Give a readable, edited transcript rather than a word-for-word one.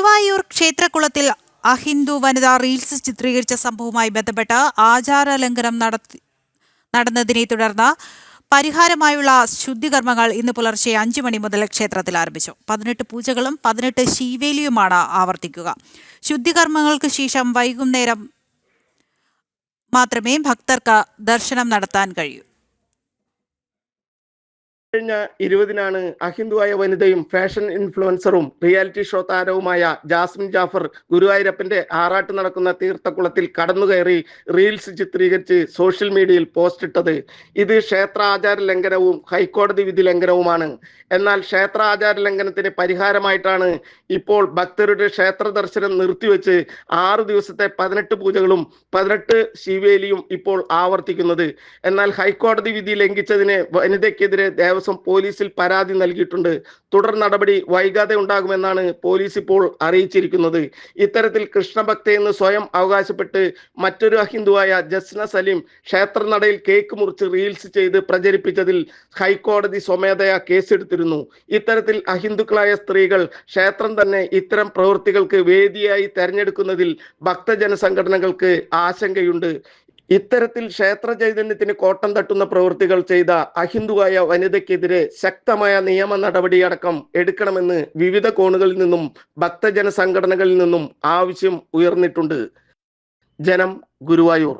ഗുരുവായൂർ ക്ഷേത്രകുളത്തിൽ അഹിന്ദു വനിത reels ചിത്രീകരിച്ച സംഭവവുമായി ബന്ധപ്പെട്ട് ആചാരലംഘനം നടന്നതിനെ തുടർന്ന് പരിഹാരമായുള്ള ശുദ്ധികർമ്മങ്ങൾ ഇന്ന് പുലർച്ചെ 5 മണി മുതൽ ക്ഷേത്രത്തിൽ ആരംഭിച്ചു. 18 പൂജകളും 18 ശീവേലിയുമാണ് ആവർത്തിക്കുക. ശുദ്ധികർമ്മങ്ങൾക്ക് ശേഷം വൈകുന്നേരം മാത്രമേ ഭക്തർക്ക് ദർശനം നടത്താൻ കഴിയൂ. കഴിഞ്ഞ 20-നാണ് അഹിന്ദുവായ വനിതയും ഫാഷൻ ഇൻഫ്ലുവൻസറും റിയാലിറ്റി ഷോ താരവുമായ ജാസ്മിൻ ജാഫർ ഗുരുവായൂരപ്പന്റെ ആറാട്ട് നടക്കുന്ന തീർത്ഥക്കുളത്തിൽ കടന്നുകയറി റീൽസ് ചിത്രീകരിച്ച് സോഷ്യൽ മീഡിയയിൽ പോസ്റ്റ് ഇട്ടത്. ഇത് ക്ഷേത്ര ആചാര ലംഘനവും ഹൈക്കോടതി വിധി ലംഘനവുമാണ്. എന്നാൽ ക്ഷേത്ര ആചാര ലംഘനത്തിന് പരിഹാരമായിട്ടാണ് ഇപ്പോൾ ഭക്തരുടെ ക്ഷേത്ര ദർശനം നിർത്തിവെച്ച് 6 ദിവസത്തെ 18 പൂജകളും 18 ശിവേലിയും ഇപ്പോൾ ആവർത്തിക്കുന്നത്. എന്നാൽ ഹൈക്കോടതി വിധി ലംഘിച്ചതിന് വനിതയ്ക്കെതിരെ ദേവസ്വം പോലീസിൽ പരാതി നൽകിയിട്ടുണ്ട്. തുടർ നടപടി വൈകാതെ ഉണ്ടാകുമെന്നാണ് പോലീസ് ഇപ്പോൾ അറിയിച്ചിരിക്കുന്നത്. ഇത്തരത്തിൽ കൃഷ്ണഭക്തയെന്ന് സ്വയം അവകാശപ്പെട്ട് മറ്റൊരു അഹിന്ദുവായ ജസ്ന സലീം ക്ഷേത്രനടയിൽ കേക്ക് മുറിച്ച് റീൽസ് ചെയ്ത് പ്രചരിപ്പിച്ചതിൽ ഹൈക്കോടതി സ്വമേധയാ കേസെടുത്തിരുന്നു. ഇത്തരത്തിൽ അഹിന്ദുക്കളായ സ്ത്രീകൾ ക്ഷേത്രം തന്നെ ഇത്തരം പ്രവൃത്തികൾക്ക് വേദിയായി തെരഞ്ഞെടുക്കുന്നതിൽ ഭക്തജന സംഘടനകൾക്ക് ആശങ്കയുണ്ട്. ഇത്തരത്തിൽ ക്ഷേത്ര ചൈതന്യത്തിന് കോട്ടം തട്ടുന്ന പ്രവൃത്തികൾ ചെയ്ത അഹിന്ദുവായ വനിതയ്ക്കെതിരെ ശക്തമായ നിയമ നടപടിയടക്കം എടുക്കണമെന്ന് വിവിധ കോണുകളിൽ നിന്നും ഭക്തജന സംഘടനകളിൽ നിന്നും ആവശ്യം ഉയർന്നിട്ടുണ്ട്. ജനം, ഗുരുവായൂർ.